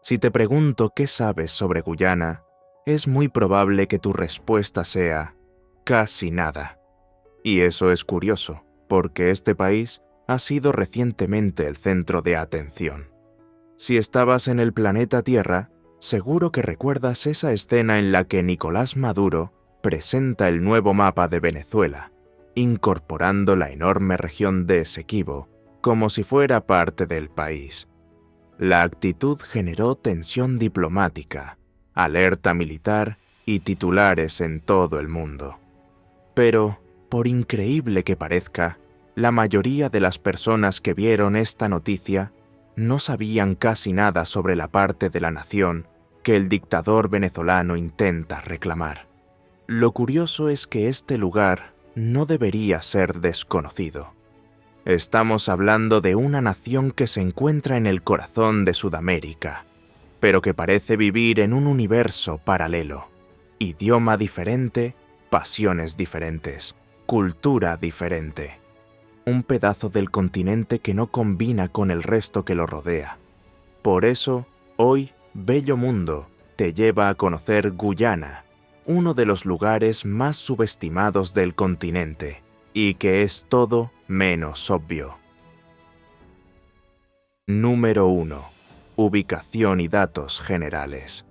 Si te pregunto qué sabes sobre Guyana, es muy probable que tu respuesta sea casi nada. Y eso es curioso, porque este país ha sido recientemente el centro de atención. Si estabas en el planeta Tierra, seguro que recuerdas esa escena en la que Nicolás Maduro presenta el nuevo mapa de Venezuela, incorporando la enorme región de Esequibo como si fuera parte del país. La actitud generó tensión diplomática, alerta militar y titulares en todo el mundo. Pero, por increíble que parezca, la mayoría de las personas que vieron esta noticia no sabían casi nada sobre la parte de la nación que el dictador venezolano intenta reclamar. Lo curioso es que este lugar no debería ser desconocido. Estamos hablando de una nación que se encuentra en el corazón de Sudamérica, pero que parece vivir en un universo paralelo. Idioma diferente, pasiones diferentes, cultura diferente. Un pedazo del continente que no combina con el resto que lo rodea. Por eso, hoy, Bello Mundo te lleva a conocer Guyana, uno de los lugares más subestimados del continente, y que es todo menos obvio. Número 1. Ubicación y datos generales.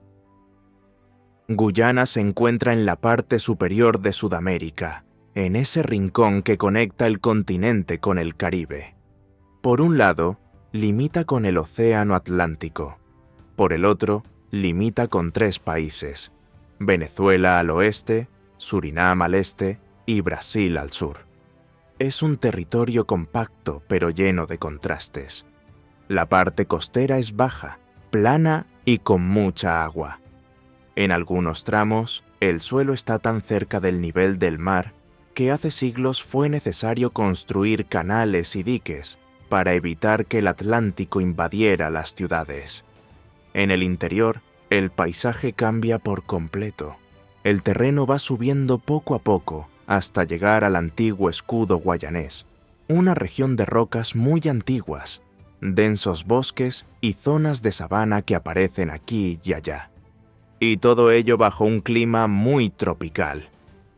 Guyana se encuentra en la parte superior de Sudamérica, en ese rincón que conecta el continente con el Caribe. Por un lado, limita con el Océano Atlántico. Por el otro, limita con 3 países: Venezuela al oeste, Surinam al este y Brasil al sur. Es un territorio compacto pero lleno de contrastes. La parte costera es baja, plana y con mucha agua. En algunos tramos, el suelo está tan cerca del nivel del mar que hace siglos fue necesario construir canales y diques para evitar que el Atlántico invadiera las ciudades. En el interior, el paisaje cambia por completo. El terreno va subiendo poco a poco hasta llegar al antiguo escudo guayanés, una región de rocas muy antiguas, densos bosques y zonas de sabana que aparecen aquí y allá. Y todo ello bajo un clima muy tropical.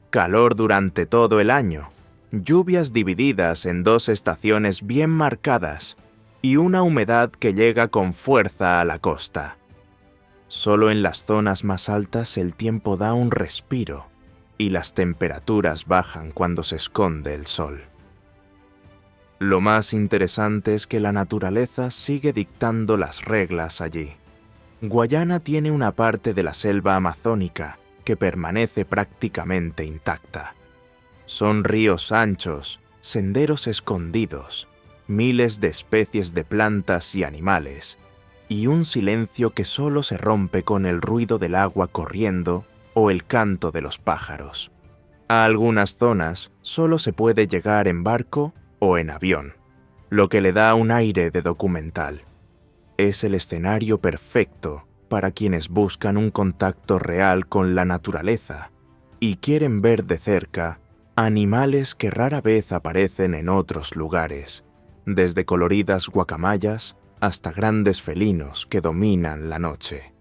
Calor durante todo el año, lluvias divididas en 2 estaciones bien marcadas y una humedad que llega con fuerza a la costa. Solo en las zonas más altas el tiempo da un respiro y las temperaturas bajan cuando se esconde el sol. Lo más interesante es que la naturaleza sigue dictando las reglas allí. Guyana tiene una parte de la selva amazónica que permanece prácticamente intacta. Son ríos anchos, senderos escondidos, miles de especies de plantas y animales, y un silencio que solo se rompe con el ruido del agua corriendo o el canto de los pájaros. A algunas zonas solo se puede llegar en barco o en avión, lo que le da un aire de documental. Es el escenario perfecto para quienes buscan un contacto real con la naturaleza y quieren ver de cerca animales que rara vez aparecen en otros lugares, desde coloridas guacamayas hasta grandes felinos que dominan la noche.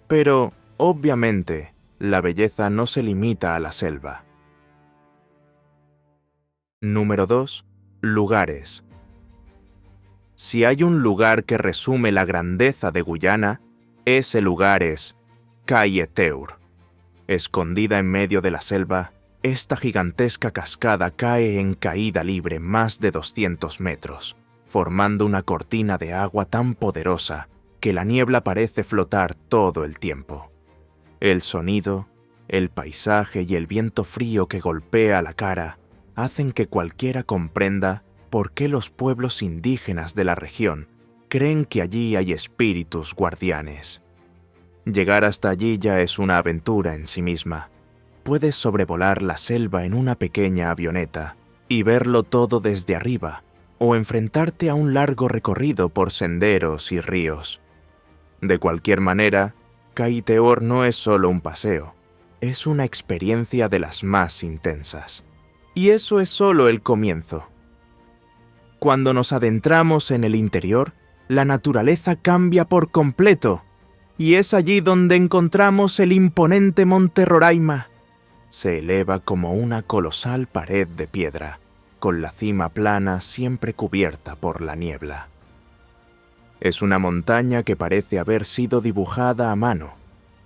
Pero, obviamente, la belleza no se limita a la selva. Número 2. Lugares. Si hay un lugar que resume la grandeza de Guyana, ese lugar es Cayeteur. Escondida en medio de la selva, esta gigantesca cascada cae en caída libre más de 200 metros, formando una cortina de agua tan poderosa que la niebla parece flotar todo el tiempo. El sonido, el paisaje y el viento frío que golpea la cara hacen que cualquiera comprenda por qué los pueblos indígenas de la región creen que allí hay espíritus guardianes. Llegar hasta allí ya es una aventura en sí misma. Puedes sobrevolar la selva en una pequeña avioneta y verlo todo desde arriba, o enfrentarte a un largo recorrido por senderos y ríos. De cualquier manera, Cayeteur no es solo un paseo, es una experiencia de las más intensas. Y eso es solo el comienzo. Cuando nos adentramos en el interior, la naturaleza cambia por completo. y es allí donde encontramos el imponente Monte Roraima. Se eleva como una colosal pared de piedra, con la cima plana siempre cubierta por la niebla. Es una montaña que parece haber sido dibujada a mano,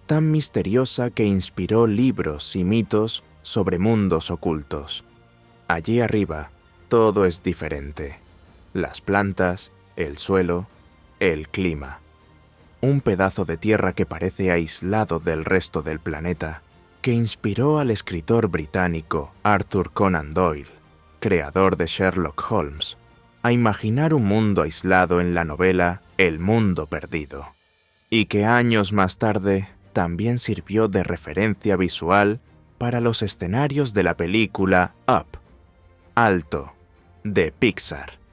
tan misteriosa que inspiró libros y mitos sobre mundos ocultos. Allí arriba, todo es diferente. Las plantas, el suelo, el clima. Un pedazo de tierra que parece aislado del resto del planeta, que inspiró al escritor británico Arthur Conan Doyle, creador de Sherlock Holmes, a imaginar un mundo aislado en la novela El Mundo Perdido, y que años más tarde también sirvió de referencia visual para los escenarios de la película Up, Alto, de Pixar.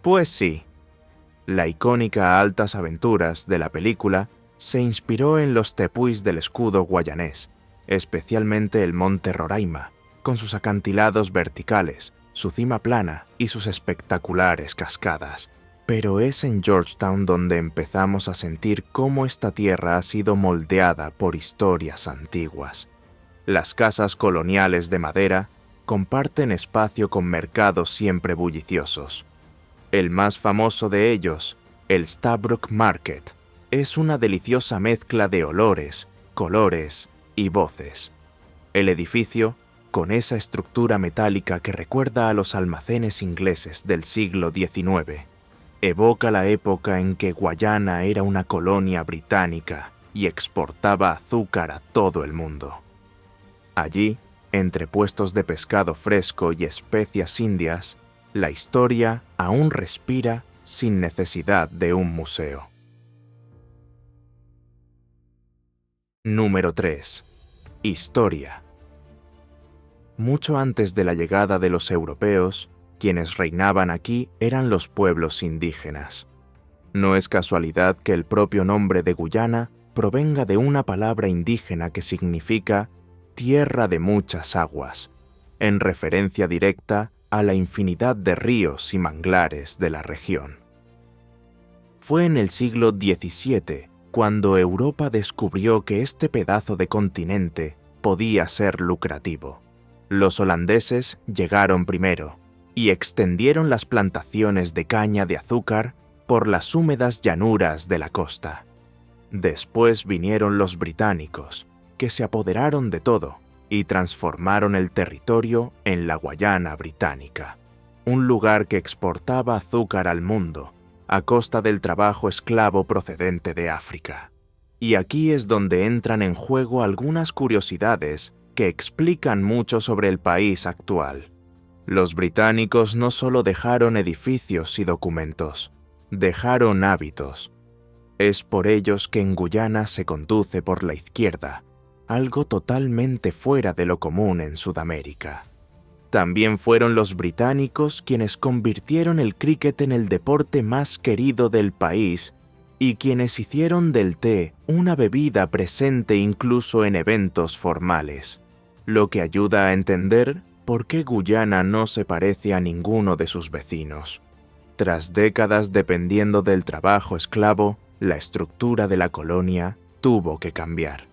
Pues sí, la icónica Altas Aventuras de la película se inspiró en los tepuis del escudo guayanés, especialmente el Monte Roraima, con sus acantilados verticales, su cima plana y sus espectaculares cascadas. Pero es en Georgetown donde empezamos a sentir cómo esta tierra ha sido moldeada por historias antiguas. Las casas coloniales de madera comparten espacio con mercados siempre bulliciosos. El más famoso de ellos, el Stabroek Market, es una deliciosa mezcla de olores, colores y voces. El edificio, con esa estructura metálica que recuerda a los almacenes ingleses del siglo XIX, evoca la época en que Guayana era una colonia británica y exportaba azúcar a todo el mundo. Allí, entre puestos de pescado fresco y especias indias, la historia aún respira sin necesidad de un museo. Número 3. Historia. Mucho antes de la llegada de los europeos, quienes reinaban aquí eran los pueblos indígenas. No es casualidad que el propio nombre de Guyana provenga de una palabra indígena que significa tierra de muchas aguas, en referencia directa a la infinidad de ríos y manglares de la región. Fue en el siglo XVII cuando Europa descubrió que este pedazo de continente podía ser lucrativo. Los holandeses llegaron primero y extendieron las plantaciones de caña de azúcar por las húmedas llanuras de la costa. Después vinieron los británicos, que se apoderaron de todo y transformaron el territorio en la Guayana Británica, un lugar que exportaba azúcar al mundo a costa del trabajo esclavo procedente de África. Y aquí es donde entran en juego algunas curiosidades que explican mucho sobre el país actual. Los británicos no solo dejaron edificios y documentos, dejaron hábitos. Es por ellos que en Guyana se conduce por la izquierda, algo totalmente fuera de lo común en Sudamérica. También fueron los británicos quienes convirtieron el críquet en el deporte más querido del país y quienes hicieron del té una bebida presente incluso en eventos formales, lo que ayuda a entender por qué Guyana no se parece a ninguno de sus vecinos. Tras décadas dependiendo del trabajo esclavo, la estructura de la colonia tuvo que cambiar.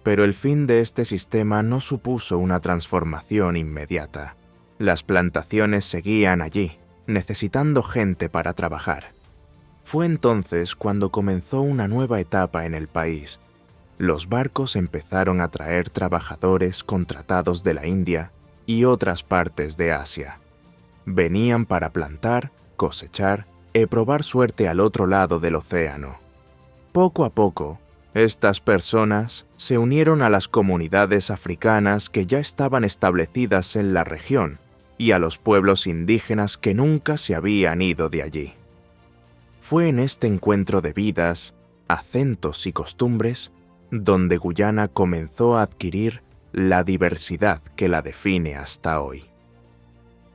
Pero el fin de este sistema no supuso una transformación inmediata. Las plantaciones seguían allí, necesitando gente para trabajar. Fue entonces cuando comenzó una nueva etapa en el país. Los barcos empezaron a traer trabajadores contratados de la India y otras partes de Asia. Venían para plantar, cosechar y probar suerte al otro lado del océano. Poco a poco, estas personas se unieron a las comunidades africanas que ya estaban establecidas en la región y a los pueblos indígenas que nunca se habían ido de allí. Fue en este encuentro de vidas, acentos y costumbres donde Guyana comenzó a adquirir la diversidad que la define hasta hoy.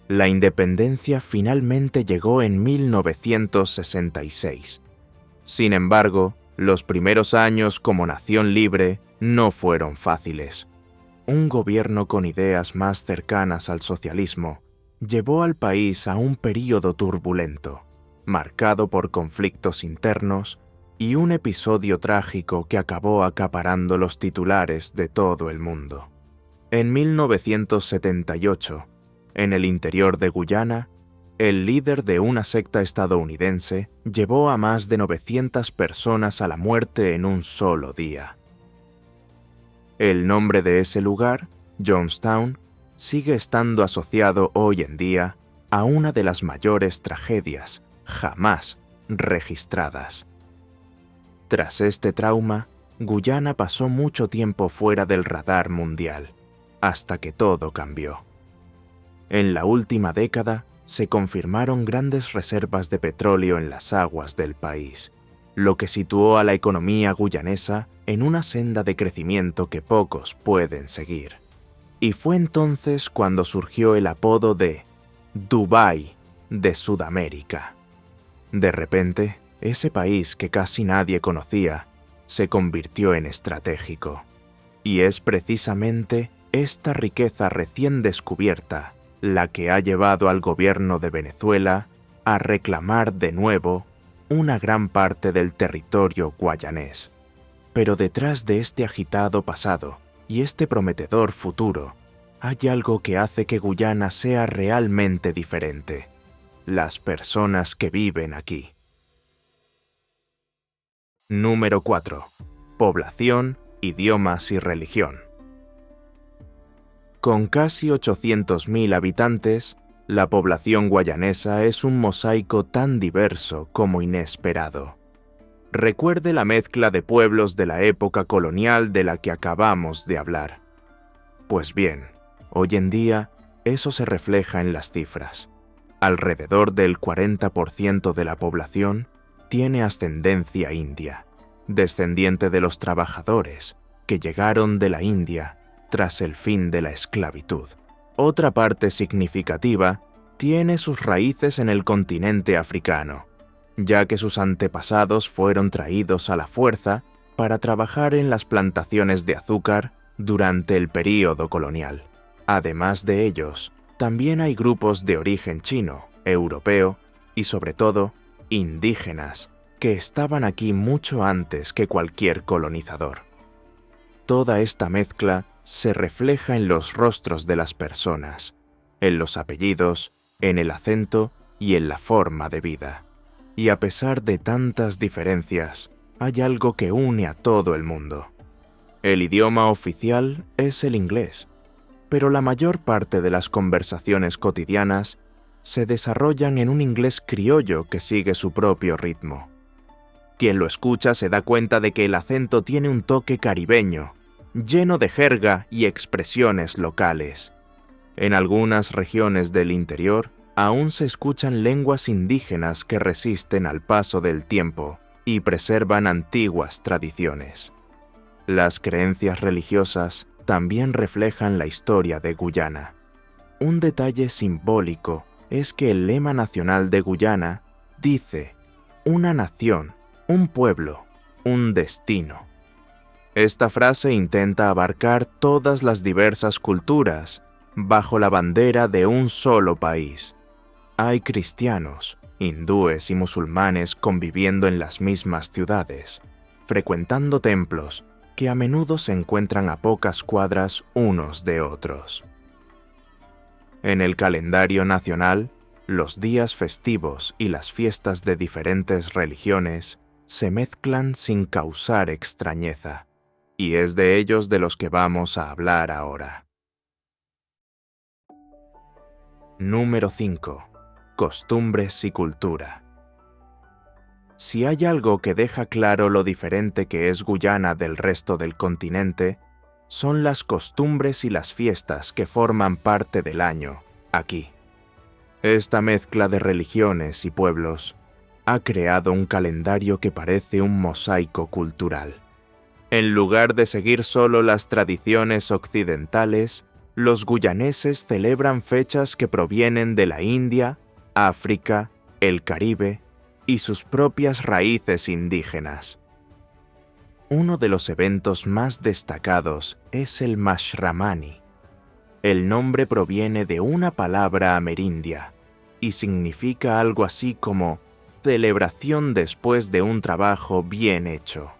La independencia finalmente llegó en 1966. Sin embargo, los primeros años como nación libre no fueron fáciles. Un gobierno con ideas más cercanas al socialismo llevó al país a un período turbulento, marcado por conflictos internos, y un episodio trágico que acabó acaparando los titulares de todo el mundo. En 1978, en el interior de Guyana, el líder de una secta estadounidense llevó a más de 900 personas a la muerte en un solo día. El nombre de ese lugar, Jonestown, sigue estando asociado hoy en día a una de las mayores tragedias jamás registradas. Tras este trauma, Guyana pasó mucho tiempo fuera del radar mundial, hasta que todo cambió. En la última década, se confirmaron grandes reservas de petróleo en las aguas del país, lo que situó a la economía guyanesa en una senda de crecimiento que pocos pueden seguir. Y fue entonces cuando surgió el apodo de Dubái de Sudamérica. De repente, ese país que casi nadie conocía se convirtió en estratégico. Y es precisamente esta riqueza recién descubierta la que ha llevado al gobierno de Venezuela a reclamar de nuevo una gran parte del territorio guayanés. Pero detrás de este agitado pasado y este prometedor futuro, hay algo que hace que Guyana sea realmente diferente: las personas que viven aquí. Número 4. Población, idiomas y religión. Con casi 800.000 habitantes, la población guayanesa es un mosaico tan diverso como inesperado. Recuerde la mezcla de pueblos de la época colonial de la que acabamos de hablar. Pues bien, hoy en día eso se refleja en las cifras. Alrededor del 40% de la población tiene ascendencia india, descendiente de los trabajadores que llegaron de la India tras el fin de la esclavitud. Otra parte significativa tiene sus raíces en el continente africano, ya que sus antepasados fueron traídos a la fuerza para trabajar en las plantaciones de azúcar durante el período colonial. Además de ellos, también hay grupos de origen chino, europeo y sobre todo indígenas que estaban aquí mucho antes que cualquier colonizador. Toda esta mezcla se refleja en los rostros de las personas, en los apellidos, en el acento y en la forma de vida. Y a pesar de tantas diferencias, hay algo que une a todo el mundo. El idioma oficial es el inglés, pero la mayor parte de las conversaciones cotidianas se desarrollan en un inglés criollo que sigue su propio ritmo. Quien lo escucha se da cuenta de que el acento tiene un toque caribeño, lleno de jerga y expresiones locales. En algunas regiones del interior aún se escuchan lenguas indígenas que resisten al paso del tiempo y preservan antiguas tradiciones. Las creencias religiosas también reflejan la historia de Guyana. Un detalle simbólico es que el lema nacional de Guyana dice: una nación, un pueblo, un destino. Esta frase intenta abarcar todas las diversas culturas bajo la bandera de un solo país. Hay cristianos, hindúes y musulmanes conviviendo en las mismas ciudades, frecuentando templos que a menudo se encuentran a pocas cuadras unos de otros. En el calendario nacional, los días festivos y las fiestas de diferentes religiones se mezclan sin causar extrañeza. Y es de ellos de los que vamos a hablar ahora. Número 5. Costumbres y cultura. Si hay algo que deja claro lo diferente que es Guyana del resto del continente, son las costumbres y las fiestas que forman parte del año aquí. Esta mezcla de religiones y pueblos ha creado un calendario que parece un mosaico cultural. En lugar de seguir solo las tradiciones occidentales, los guyaneses celebran fechas que provienen de la India, África, el Caribe y sus propias raíces indígenas. Uno de los eventos más destacados es el Mashramani. El nombre proviene de una palabra amerindia y significa algo así como celebración después de un trabajo bien hecho.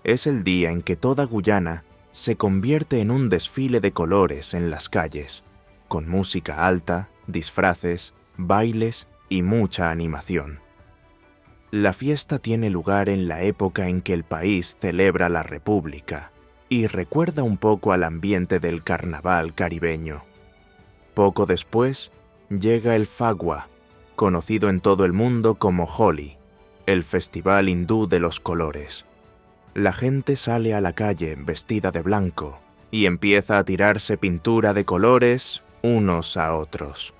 Es el día en que toda Guyana se convierte en un desfile de colores en las calles, con música alta, disfraces, bailes y mucha animación. La fiesta tiene lugar en la época en que el país celebra la República y recuerda un poco al ambiente del carnaval caribeño. Poco después, llega el Phagwah, conocido en todo el mundo como Holi, el festival hindú de los colores. La gente sale a la calle vestida de blanco y empieza a tirarse pintura de colores unos a otros.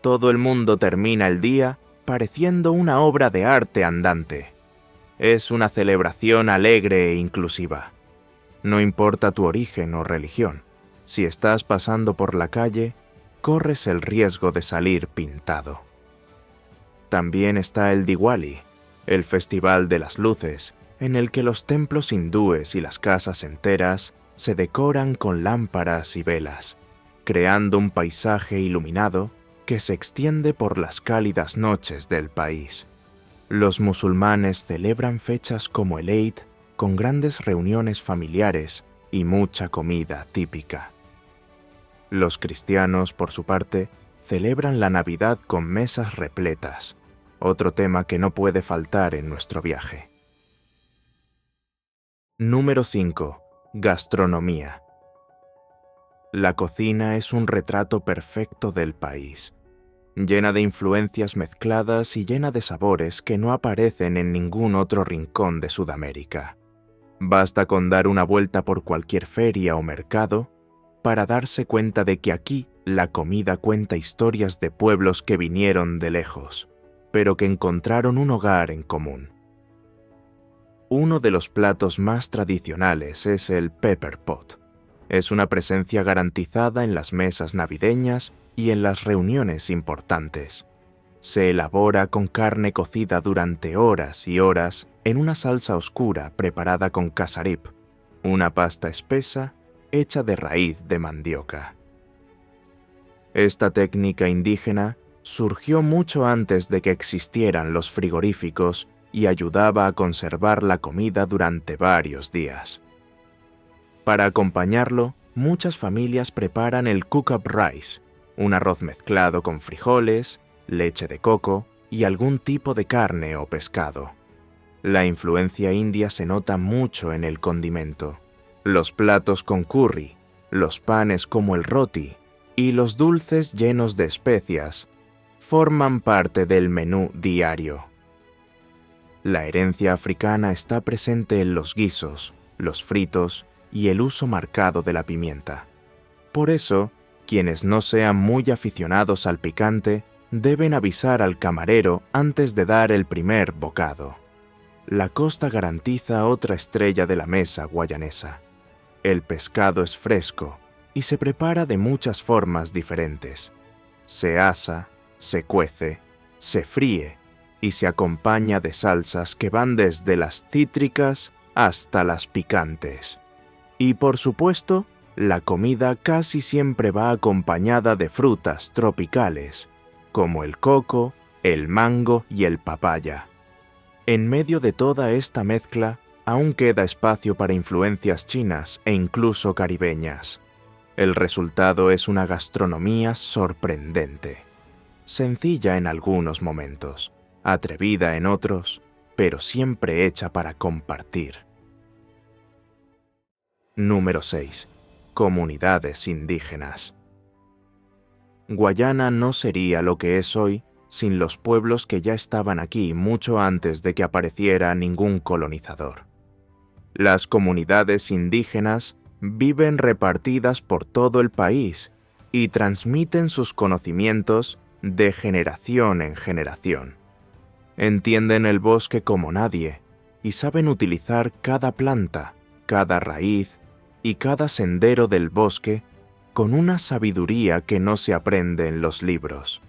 Todo el mundo termina el día pareciendo una obra de arte andante. Es una celebración alegre e inclusiva. No importa tu origen o religión, si estás pasando por la calle, corres el riesgo de salir pintado. También está el Diwali, el festival de las luces, en el que los templos hindúes y las casas enteras se decoran con lámparas y velas, creando un paisaje iluminado que se extiende por las cálidas noches del país. Los musulmanes celebran fechas como el Eid con grandes reuniones familiares y mucha comida típica. Los cristianos, por su parte, celebran la Navidad con mesas repletas, otro tema que no puede faltar en nuestro viaje. Número 5. Gastronomía. La cocina es un retrato perfecto del país, llena de influencias mezcladas y llena de sabores que no aparecen en ningún otro rincón de Sudamérica. Basta con dar una vuelta por cualquier feria o mercado para darse cuenta de que aquí la comida cuenta historias de pueblos que vinieron de lejos, pero que encontraron un hogar en común. Uno de los platos más tradicionales es el pepper pot. Es una presencia garantizada en las mesas navideñas y en las reuniones importantes. Se elabora con carne cocida durante horas y horas en una salsa oscura preparada con casarip, una pasta espesa hecha de raíz de mandioca. Esta técnica indígena surgió mucho antes de que existieran los frigoríficos y ayudaba a conservar la comida durante varios días. Para acompañarlo, muchas familias preparan el cook-up rice, un arroz mezclado con frijoles, leche de coco y algún tipo de carne o pescado. La influencia india se nota mucho en el condimento. Los platos con curry, los panes como el roti y los dulces llenos de especias forman parte del menú diario. La herencia africana está presente en los guisos, los fritos y el uso marcado de la pimienta. Por eso, quienes no sean muy aficionados al picante deben avisar al camarero antes de dar el primer bocado. La costa garantiza otra estrella de la mesa guayanesa. El pescado es fresco y se prepara de muchas formas diferentes. Se asa, se cuece, se fríe y se acompaña de salsas que van desde las cítricas hasta las picantes. Y por supuesto, la comida casi siempre va acompañada de frutas tropicales, como el coco, el mango y el papaya. En medio de toda esta mezcla, aún queda espacio para influencias chinas e incluso caribeñas. El resultado es una gastronomía sorprendente, sencilla en algunos momentos, atrevida en otros, pero siempre hecha para compartir. Número 6. Comunidades indígenas. Guayana no sería lo que es hoy sin los pueblos que ya estaban aquí mucho antes de que apareciera ningún colonizador. Las comunidades indígenas viven repartidas por todo el país y transmiten sus conocimientos de generación en generación. Entienden el bosque como nadie y saben utilizar cada planta, cada raíz y cada sendero del bosque con una sabiduría que no se aprende en los libros.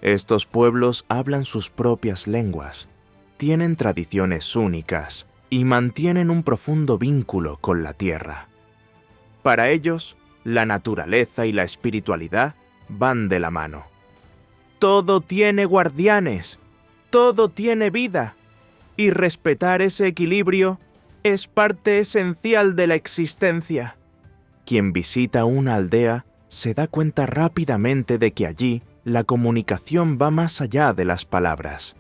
Estos pueblos hablan sus propias lenguas, tienen tradiciones únicas y mantienen un profundo vínculo con la tierra. Para ellos, la naturaleza y la espiritualidad van de la mano. Todo tiene guardianes, todo tiene vida, y respetar ese equilibrio es parte esencial de la existencia. Quien visita una aldea se da cuenta rápidamente de que allí la comunicación va más allá de las palabras.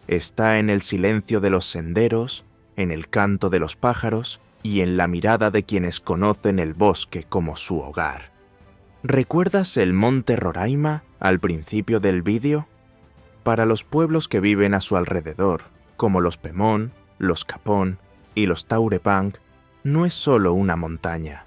Está en el silencio de los senderos, en el canto de los pájaros y en la mirada de quienes conocen el bosque como su hogar. ¿Recuerdas el monte Roraima al principio del vídeo? Para los pueblos que viven a su alrededor, como los Pemón, los Capón y los Taurepang, no es solo una montaña.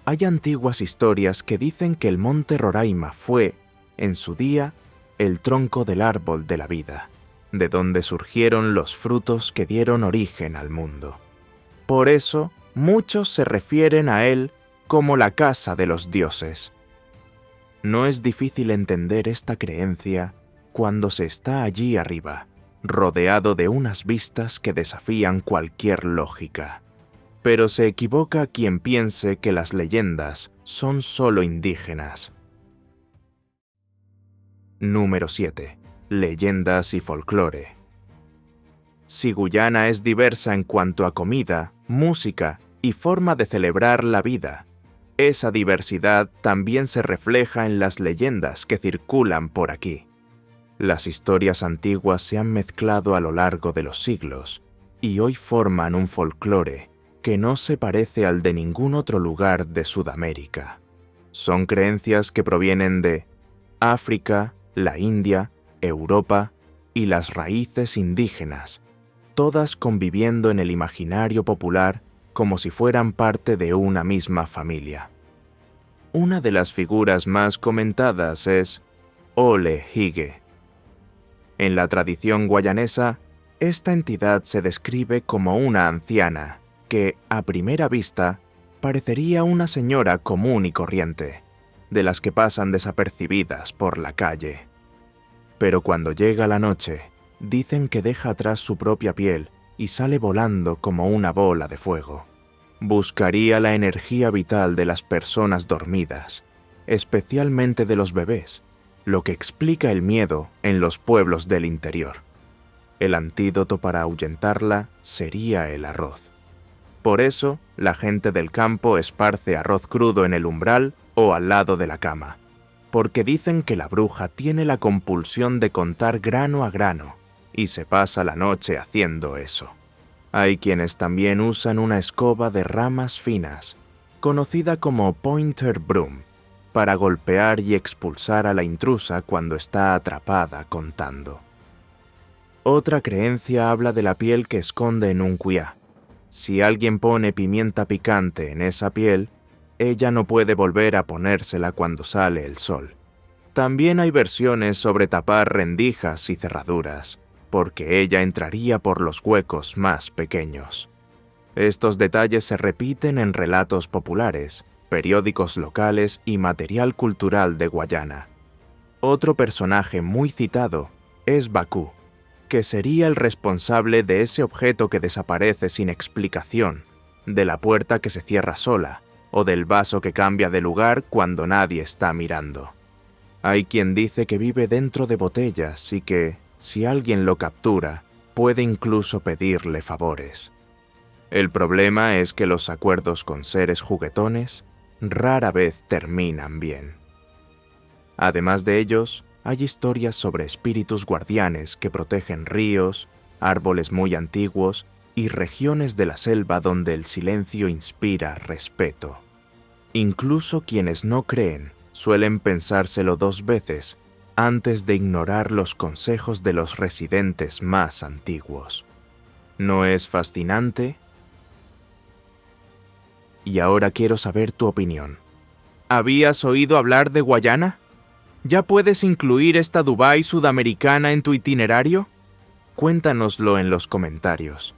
Hay antiguas historias que dicen que el monte Roraima fue, en su día, el tronco del árbol de la vida, de donde surgieron los frutos que dieron origen al mundo. Por eso, muchos se refieren a él como la casa de los dioses. No es difícil entender esta creencia cuando se está allí arriba, rodeado de unas vistas que desafían cualquier lógica. Pero se equivoca quien piense que las leyendas son solo indígenas. Número 7. Leyendas y folclore. Si Guyana es diversa en cuanto a comida, música y forma de celebrar la vida, esa diversidad también se refleja en las leyendas que circulan por aquí. Las historias antiguas se han mezclado a lo largo de los siglos y hoy forman un folclore que no se parece al de ningún otro lugar de Sudamérica. Son creencias que provienen de África, la India, Europa y las raíces indígenas, todas conviviendo en el imaginario popular como si fueran parte de una misma familia. Una de las figuras más comentadas es Ole Hige. En la tradición guayanesa, esta entidad se describe como una anciana que, a primera vista, parecería una señora común y corriente, de las que pasan desapercibidas por la calle. Pero cuando llega la noche, dicen que deja atrás su propia piel y sale volando como una bola de fuego. Buscaría la energía vital de las personas dormidas, especialmente de los bebés, lo que explica el miedo en los pueblos del interior. El antídoto para ahuyentarla sería el arroz. Por eso, la gente del campo esparce arroz crudo en el umbral o al lado de la cama, porque dicen que la bruja tiene la compulsión de contar grano a grano y se pasa la noche haciendo eso. Hay quienes también usan una escoba de ramas finas, conocida como pointer broom, para golpear y expulsar a la intrusa cuando está atrapada contando. Otra creencia habla de la piel que esconde en un cuiá. Si alguien pone pimienta picante en esa piel, ella no puede volver a ponérsela cuando sale el sol. También hay versiones sobre tapar rendijas y cerraduras, porque ella entraría por los huecos más pequeños. Estos detalles se repiten en relatos populares, periódicos locales y material cultural de Guayana. Otro personaje muy citado es Bakú, que sería el responsable de ese objeto que desaparece sin explicación, de la puerta que se cierra sola, o del vaso que cambia de lugar cuando nadie está mirando. Hay quien dice que vive dentro de botellas y que, si alguien lo captura, puede incluso pedirle favores. El problema es que los acuerdos con seres juguetones rara vez terminan bien. Además de ellos, hay historias sobre espíritus guardianes que protegen ríos, árboles muy antiguos y regiones de la selva donde el silencio inspira respeto. Incluso quienes no creen suelen pensárselo 2 veces antes de ignorar los consejos de los residentes más antiguos. ¿No es fascinante? Y ahora quiero saber tu opinión. ¿Habías oído hablar de Guayana? ¿Ya puedes incluir esta Dubái sudamericana en tu itinerario? Cuéntanoslo en los comentarios.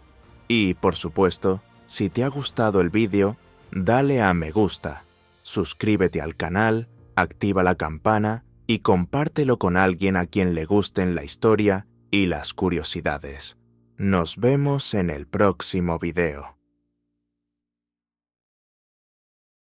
Y, por supuesto, si te ha gustado el vídeo, dale a me gusta, suscríbete al canal, activa la campana y compártelo con alguien a quien le gusten la historia y las curiosidades. Nos vemos en el próximo video.